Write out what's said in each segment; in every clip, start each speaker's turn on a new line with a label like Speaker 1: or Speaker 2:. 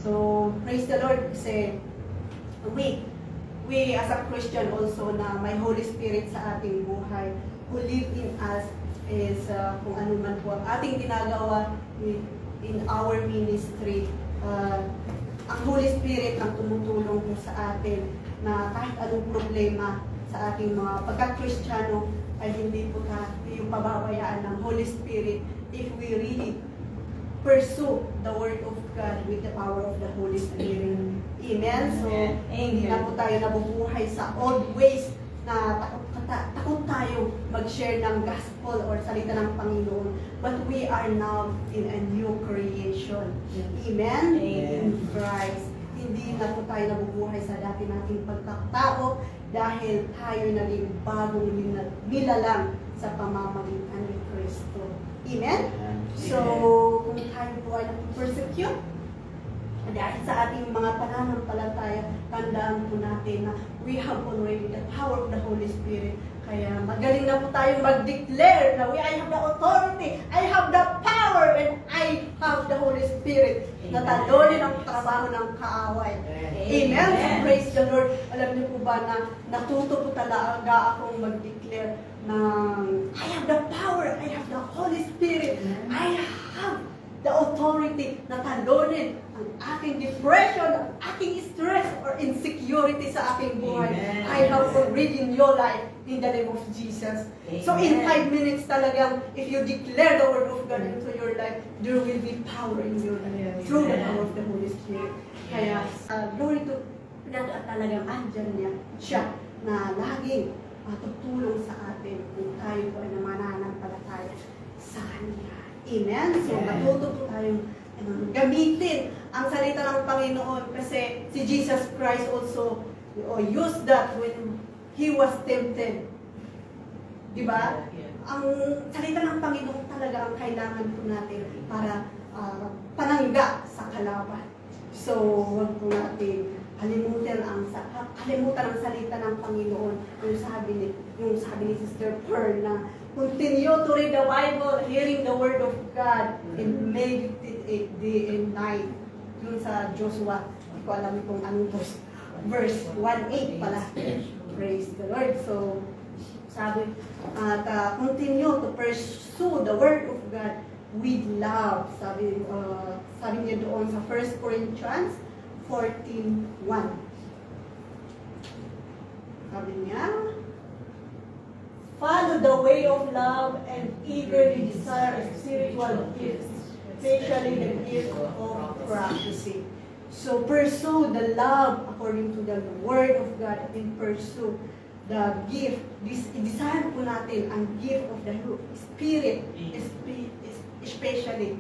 Speaker 1: So, praise the Lord kasi we as a Christian also na may Holy Spirit sa ating buhay who live in us is kung ano man po ang ating ginagawa in our ministry. Ang Holy Spirit ang tumutulong po sa atin na kahit anong problema sa ating mga pagka-Kristiyano ay hindi po yung pababayaan ng Holy Spirit if we really pursue the Word of God with the power of the Holy Spirit. Amen? So, hindi na po tayo nabubuhay sa old ways na takot tayo mag-share ng gospel or salita ng Panginoon. But we are now in a new creation. Amen? In Christ. Hindi na po tayo nabubuhay sa dati nating pagkatao dahil tayo naging bagong nilalang sa pamamagitan ni Kristo. Amen? So, kung tayo po ay persecute dahil sa ating mga pananampalataya, tandaan po natin na we have already the power of the Holy Spirit. Kaya magaling na po tayong mag-declare na I have the authority, I have the power, and I have the Holy Spirit na talunin ang trabaho ng kaaway. Amen? So, praise the Lord. Alam niyo po ba na natuto po talaga akong mag-declare na I have the power, I have the Holy Spirit, I have the authority na talunin ang aking depression, ang aking stress or insecurity sa aking buhay.
Speaker 2: Amen.
Speaker 1: I have already in your life in the name of Jesus.
Speaker 2: Amen.
Speaker 1: So in 5 minutes talagang, if you declare the word of God into your life, there will be power in your life through the power of the Holy Spirit. Kaya, glory to God at talagang andyan niya siya na laging tutulong sa atin kung tayo po ay namananampalataya sa Kanya. Amen? So, matuto po tayong gamitin ang salita ng Panginoon kasi si Jesus Christ also used that when He was tempted. Diba? Ang salita ng Panginoon talaga ang kailangan po natin para panangga sa kalaban. So, huwag po natin kalimutan ang salita ng Panginoon. Yung sabi ni Sister Pearl na continue to read the Bible, hearing the Word of God, and meditate it day and night. Yung sa Joshua, hindi ko alam kung anong verse 1:8 pala. Praise the Lord. So, sabi, continue to pursue the Word of God with love. Sabi niya doon sa 1 Corinthians 14:1. Sabi niya, follow the way of love and eagerly desire spiritual gifts, especially the gift of prophecy. So pursue the love according to the Word of God and pursue the gift. Desire po natin ang gift of the Spirit, especially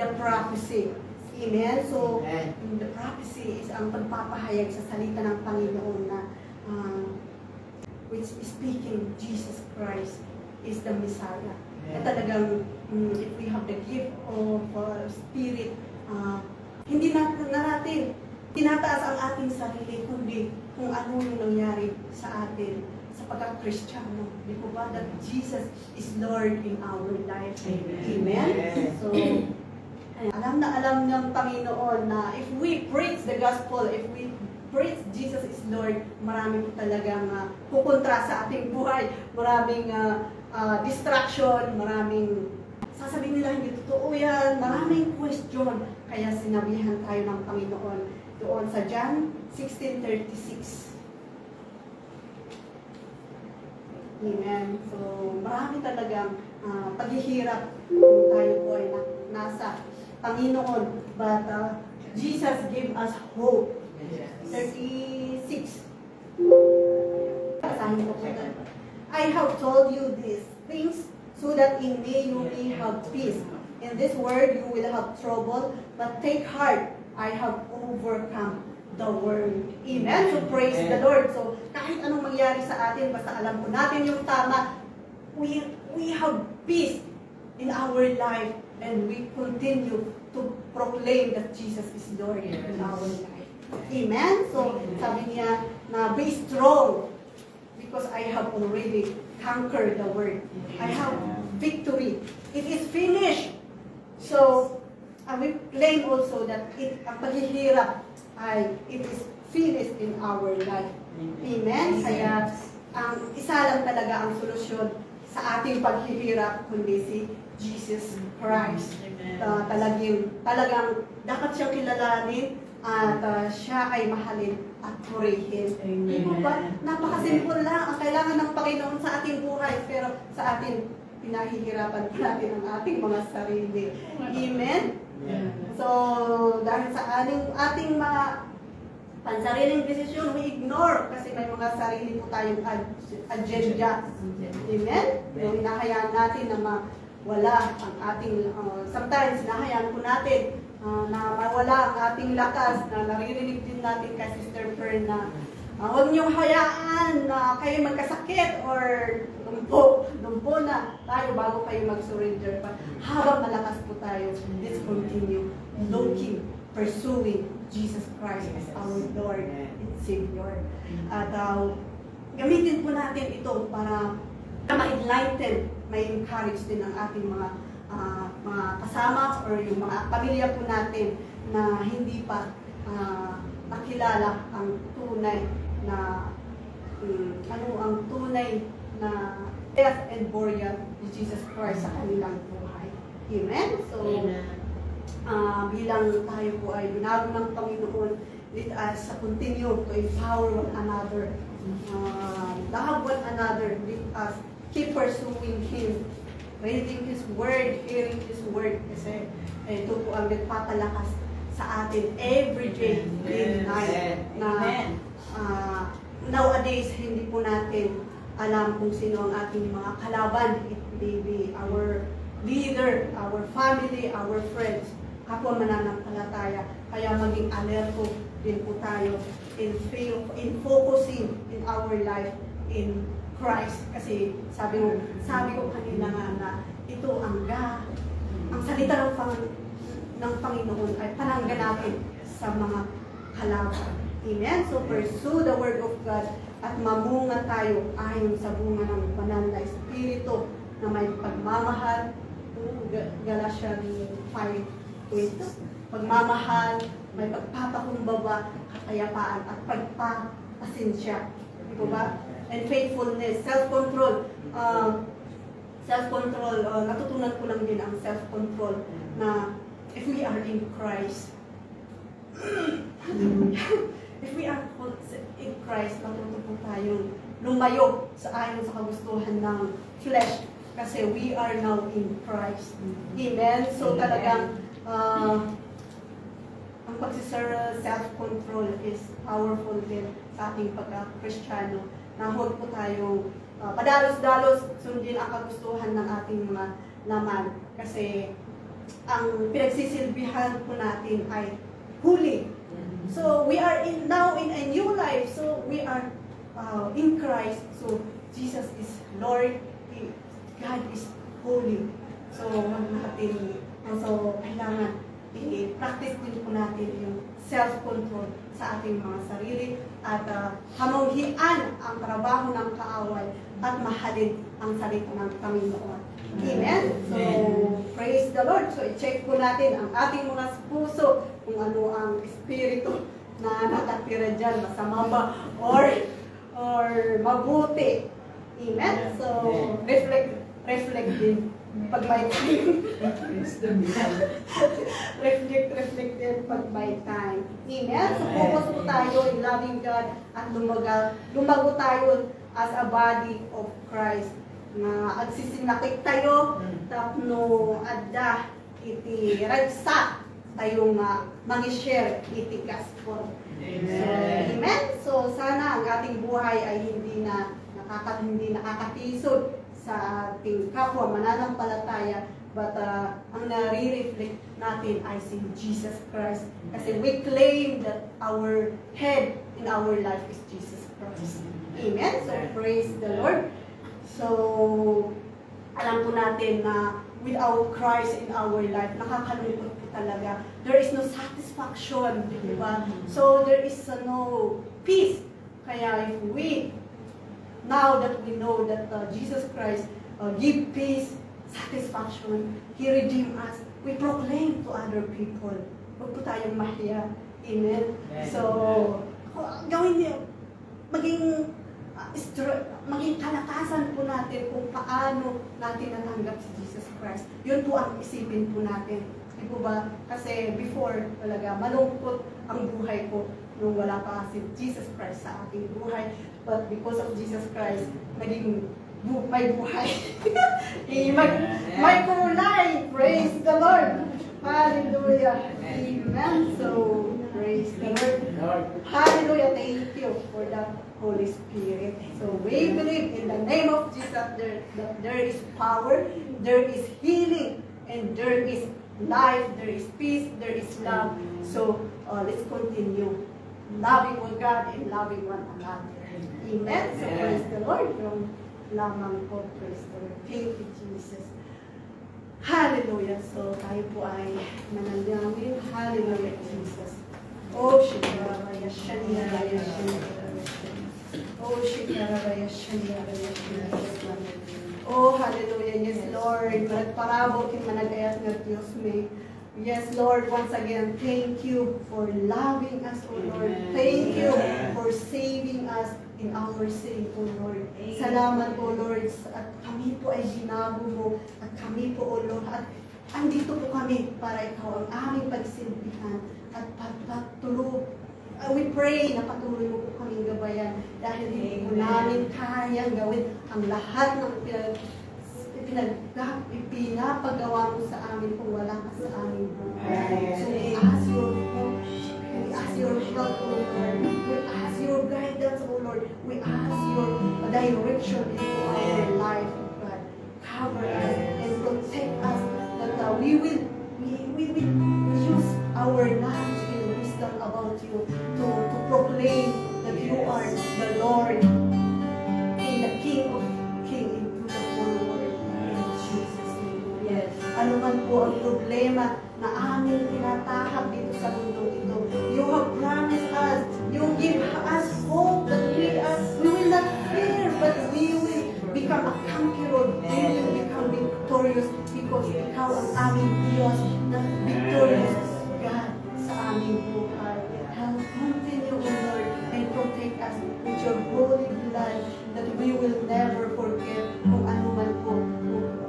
Speaker 1: the prophecy. Amen? So, the prophecy is ang pagpapahayag sa salita ng Panginoon na which is speaking Jesus Christ is the Messiah. Na talagang if we have the gift of Spirit, hindi natin tinataas ang ating sarili, kundi kung ano yung nangyari sa atin sa pagka-Kristiyano. Di po ba that Jesus is Lord in our life? Amen? So, alam ng Panginoon na if we preach the gospel, if we preach Jesus is Lord, maraming talagang pupuntra sa ating buhay, maraming distraction, maraming sasabihin nila hindi totoo yan, maraming question. Kaya sinabihan tayo ng Panginoon doon sa John 16:36. Amen. So, marami talagang paghihirap kung tayo po ay nasa Panginoon. But Jesus gave us hope. 36. Basahin ko po na. I have told you these things so that in me you may have peace. In this world you will have trouble, but take heart, I have overcome the world. Amen? So praise the Lord. So kahit anong mangyari sa atin, basta alam po natin yung tama, we have peace in our life and we continue to proclaim that Jesus is Lord in our life. Amen? So sabi niya na be strong because I have already conquered the world. I have victory. It is finished. So, we claim also that ang paghihirap ay it is finished in our life. Amen? Kaya ang isa lang talaga ang solusyon sa ating paghihirap, kundi si Jesus Christ. Talagang dapat siyang kilalanin at siya ay mahalin at purihin. Diba? Napakasimple lang ang kailangan ng Panginoon sa ating buhay, pero sa atin, pinahihirapan natin ang ating mga sarili. Amen? So, dahil sa ating mga pansariling desisyon, we ignore kasi may mga sarili po tayong agenda. Amen? Yung hinahayaan natin na mawala ang ating, sometimes hinahayaan po natin na mawala ang ating lakas, na naririnig din natin kay Sister Fern na huwag niyong hayaan na kayo magkasakit or lumpo na tayo bago kayo mag-surrender pa. Habang malakas po tayo, let's continue looking, pursuing Jesus Christ as our Lord and Savior. At gamitin po natin ito para ma-enlighten, may encourage din ang ating mga kasama or yung mga pamilya po natin na hindi pa nakilala ang tunay na ang tunay na death and burial ni Jesus Christ sa kanilang buhay. Amen? So, bilang tayo po ay binago ng Panginoon, let us continue to empower one another, love one another, let us keep pursuing Him, reading His Word, hearing His Word, kasi ito po ang nagpapalakas sa atin every day, day and night. Nowadays, hindi po natin alam kung sino ang ating mga kalaban. It may be our leader, our family, our friends, kapwa mananampalataya. Kaya maging alerto din po tayo in focusing in our life in Christ. Kasi sabi ko kanina nga na ito ang salita ng Panginoon ay panangganatin sa mga kalaban. Amen? So pursue the Word of God at mamunga tayo ayon sa bunga ng banal na Espiritu na may pagmamahal. Galatians 5:8. Pagmamahal, may pagpapakumbaba, kapayapaan at pagpapasensya. Di ba? And faithfulness, self-control. Natutunan ko lang din ang self-control na if we are in Christ, if we are in Christ, matuto po tayong lumayo sa ayon sa kagustuhan ng flesh kasi we are now in Christ. Amen? So talagang ang self-control is powerful din sa ating pagka-Kristiyano. Na huwag po tayong padalos-dalos sundin ang kagustuhan ng ating mga laman. Kasi ang pinagsisilbihan po natin ay huli. So we are now in a new life. So we are in Christ. So Jesus is Lord. God is holy. So kailangan i-practice din po natin yung self-control sa ating mga sarili at hamunghian ang trabaho ng kaaway at mahalin ang salita ng Panginoon. Amen? So, praise the Lord. So, i-check po natin ang ating mga puso kung ano ang espiritu na nakatira dyan, masama ba or mabuti. Amen? So, reflect din pag may time. reflect din pag may time. Amen? So, focus po tayo in loving God at lumago tayo as a body of Christ. Na agsisinakit tayo, tapno adda iti ragsa tayo mang-share iti gospel. Amen? So, sana ang ating buhay ay hindi nakakatisod sa ating kapwa mananampalataya, but ang nare-reflect natin ay si Jesus Christ. Kasi we claim that our head in our life is Jesus Christ. Amen? So, praise the Lord. So, alam po natin na without Christ in our life, nakakalungkot po talaga. There is no satisfaction, di ba? So, there is no peace. Kaya if we, now that we know that Jesus Christ give peace, satisfaction, He redeemed us, we proclaim to other people. Huwag po tayong mahiya. Amen? So, gawin niyo, maging kalakasan po natin kung paano natin natanggap si Jesus Christ. Yun po ang isipin po natin. Di po ba? Kasi before, talaga, malungkot ang buhay ko nung wala pa si Jesus Christ sa ating buhay. But because of Jesus Christ, naging may buhay. may kulay. Praise the Lord. Hallelujah. Amen. So, praise the Lord. Hallelujah. Thank you for the Holy Spirit. So, we believe in the name of Jesus that there is power, there is healing, and there is life, there is peace, there is love. So, let's continue loving one God and loving one another. Amen. So, praise the Lord. Yung lamang po, praise the Lord. Thank you, Jesus. Hallelujah. So, tayo po ay manalangin. Hallelujah, Jesus. Oh, Shikarabaya, Shandaraya, Shandaraya. Oh, Shikarabaya, Shandaraya, Shandaraya. Oh, hallelujah. Yes, Lord. Parabot yung managayat ng Diyos may. Yes, Lord, once again, thank you for loving us, O Lord. Thank you for saving us in our sin, O Lord. Salamat, O Lord. At kami po ay ginago mo. At kami po, O Lord, at andito po kami para ikaw ang aming pagsilbihan at pagpatulog. We pray na patuloy mo po kaming gabayan dahil hindi po namin kayang gawin ang lahat ng pinapagawa mo sa amin kung wala ka sa amin. So we ask your help. We ask your help, O Lord. We ask your guidance, O Lord. We ask your direction into our life, God. Cover us and protect us that we will use our knowledge and wisdom about you to proclaim that you are the Lord and the King of Kings into the whole world. In Jesus' name. Yes. Ano man po ang problema na aming tinatahak dito sa mundo ito, you have promised us, you give us hope that we will not fear, but we will become a conqueror, we will become victorious because ikaw ang aming Diyos na victorious God sa aming buhay. Help continue, O Lord, and protect us with your holy blood that we will never forget kung ano man po,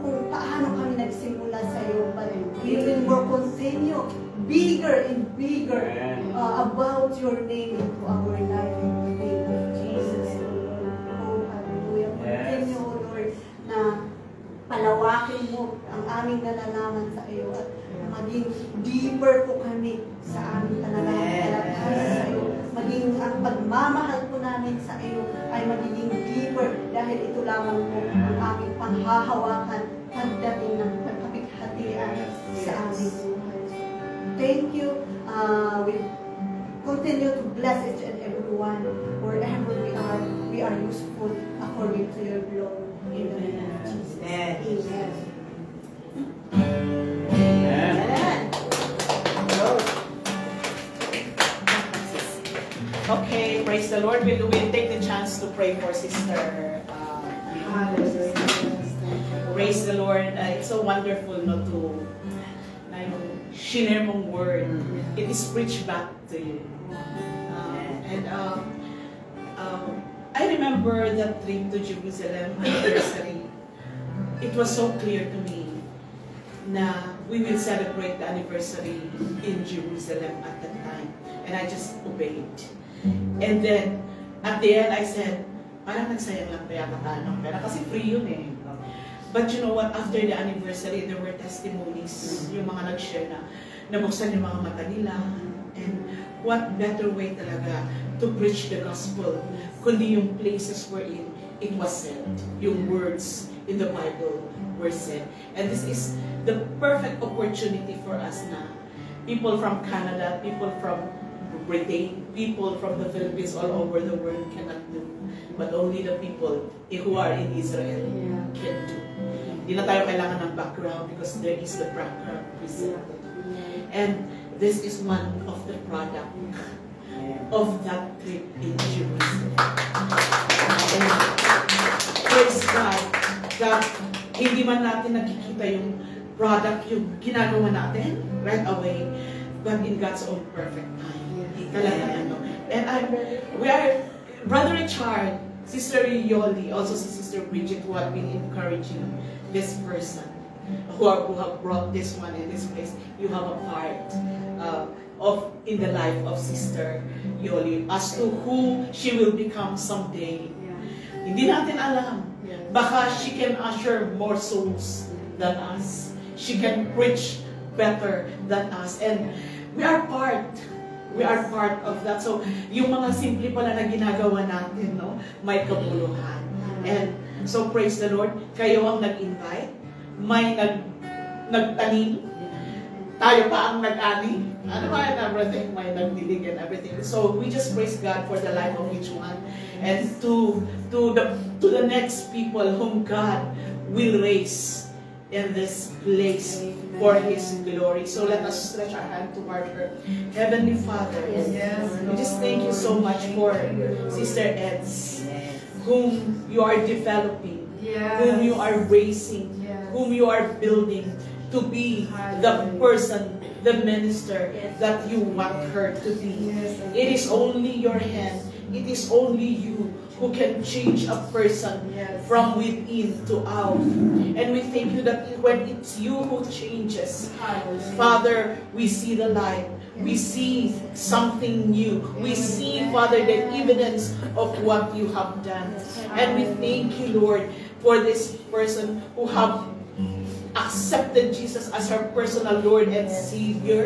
Speaker 1: kung paano kami nagsimula sa iyo, but we will more continue bigger and bigger about your name into our life in the name of Jesus. Oh, hallelujah. Continue, O Lord, na palawakin mo ang aming nalalaman sa iyo at maging deeper po kami sa aming panalangin sa iyo. Maging ang pagmamahal po namin sa iyo ay magiging deeper dahil ito lamang po ang aming panghahawakan pagdating ng pagkapighatian sa aming buhay. Thank you. We continue to bless each and everyone wherever we are useful according to your glory. In the name of Jesus. Amen.
Speaker 2: Amen. Okay, praise the Lord. We'll take the chance to pray for Sister. Praise the Lord. It's so wonderful not to share mong word. It is preached back to you. I remember that trip to Jerusalem anniversary. It was so clear to me na we will celebrate the anniversary in Jerusalem at that time. And I just obeyed. And then, at the end, I said, parang nagsayang lang kaya tayo ng pera. Kasi free yun eh. But you know what? After the anniversary, there were testimonies. Yung mga nag-share na nabuksan yung mga mata nila. And what better way talaga to preach the gospel kundi yung places wherein it was said. Yung words in the Bible were said. And this is the perfect opportunity for us na people from Canada, people from Britain, people from the Philippines, all over the world cannot do. But only the people who are in Israel can do. Hindi na tayo kailangan ng background because there is the background presented. And this is one of the product of that trip in Jerusalem. And praise God that hindi man natin nakikita yung product yung ginagawa natin right away, but in God's own perfect time. Talagang ano. And we are, Brother Richard, Sister Yoli, also si Sister Bridget, who have been encouraging this person, who have brought this one in this place. You have a part in the life of Sister Yoli as to who she will become someday. Hindi natin alam. Baka she can usher more souls than us. She can preach better than us. And we are part of that. So, yung mga simple pala na ginagawa natin, no, may kabuluhan. And so, praise the Lord. Kayo ang nag-invite. May nagtanim. Tayo pa ang nag-ani. Ano ba and everything? May nagdilig and everything. So, we just praise God for the life of each one. And to the next people whom God will raise in this place for His glory. So let us stretch our hand toward her. Heavenly Father, we just thank you so much for Sister Eds, whom you are developing, whom you are raising, whom you are building to be the person, the minister that you want her to be. It is only your hand. It is only you who can change a person from within to out. And we thank you that when it's you who changes, Father, we see the light. We see something new. We see, Father, the evidence of what you have done. And we thank you, Lord, for this person who have accepted Jesus as her personal Lord and Savior,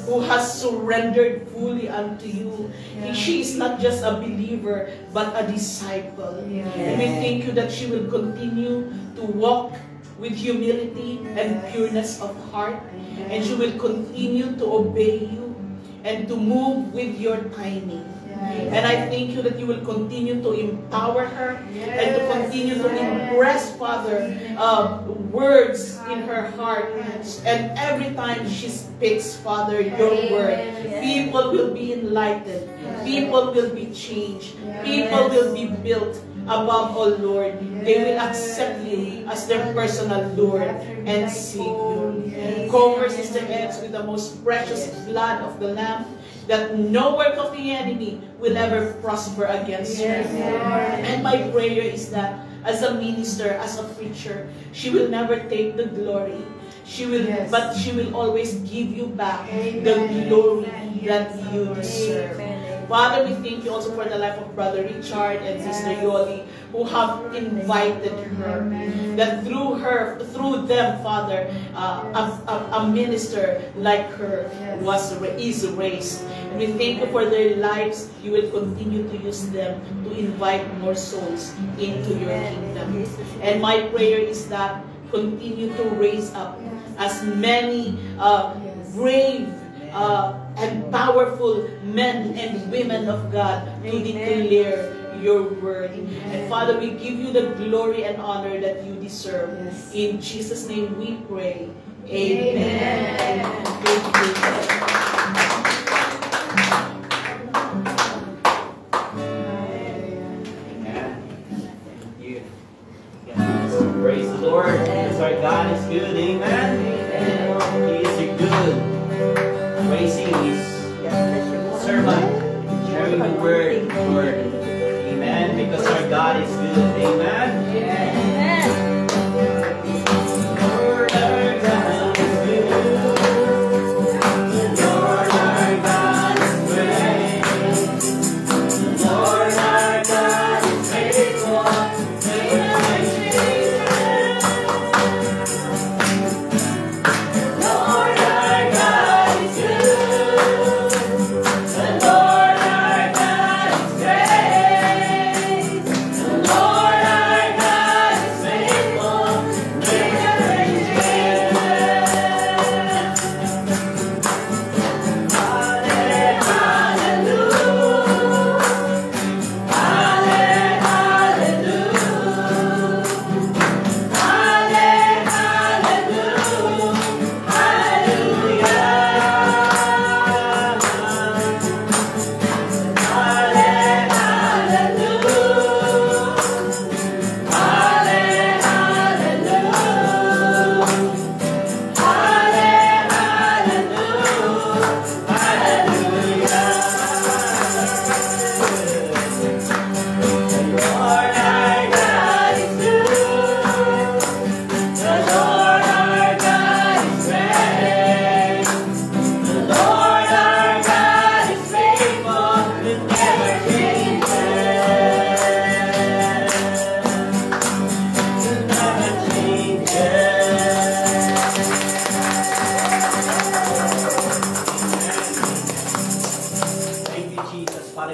Speaker 2: who has surrendered fully unto you. She is not just a believer, but a disciple. And we thank you that she will continue to walk with humility and pureness of heart, and she will continue to obey you and to move with your timing. And I thank you that you will continue to empower her and to continue to impress, Father, words in her heart. And every time she speaks, Father, your word, people will be enlightened. People will be changed. People will be built. Above all, Lord, they will accept you as their personal Lord and Savior. Cover Sister Eds with the most precious blood of the Lamb, that no work of the enemy will ever prosper against her. And my prayer is that as a minister, as a preacher, she will never take the glory. But she will always give you back the glory that you deserve. Father, we thank you also for the life of Brother Richard and Sister Yoli, who have invited her. That through them, Father, a minister like her is raised. And we thank you for their lives. You will continue to use them to invite more souls into your kingdom. And my prayer is that continue to raise up as many brave and powerful men and women of God to declare your word. And Father, we give you the glory and honor that you deserve. In Jesus' name we pray. Amen.
Speaker 3: Praise the Lord, because our God is good, amen. He is good, praising His servant, sharing the word, Lord, amen, because our God is good, amen. Lord, our God is good. Lord,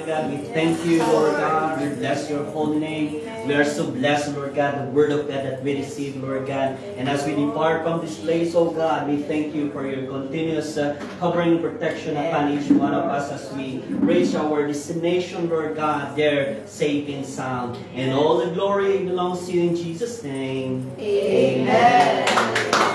Speaker 3: Father God. We thank you, Lord God. We bless your holy name. We are so blessed, Lord God, the word of God that we receive, Lord God. And as we depart from this place, oh God, we thank you for your continuous covering and protection upon each one of us as we reach our destination, Lord God, there safe and sound. And all the glory belongs to you in Jesus' name.
Speaker 1: Amen.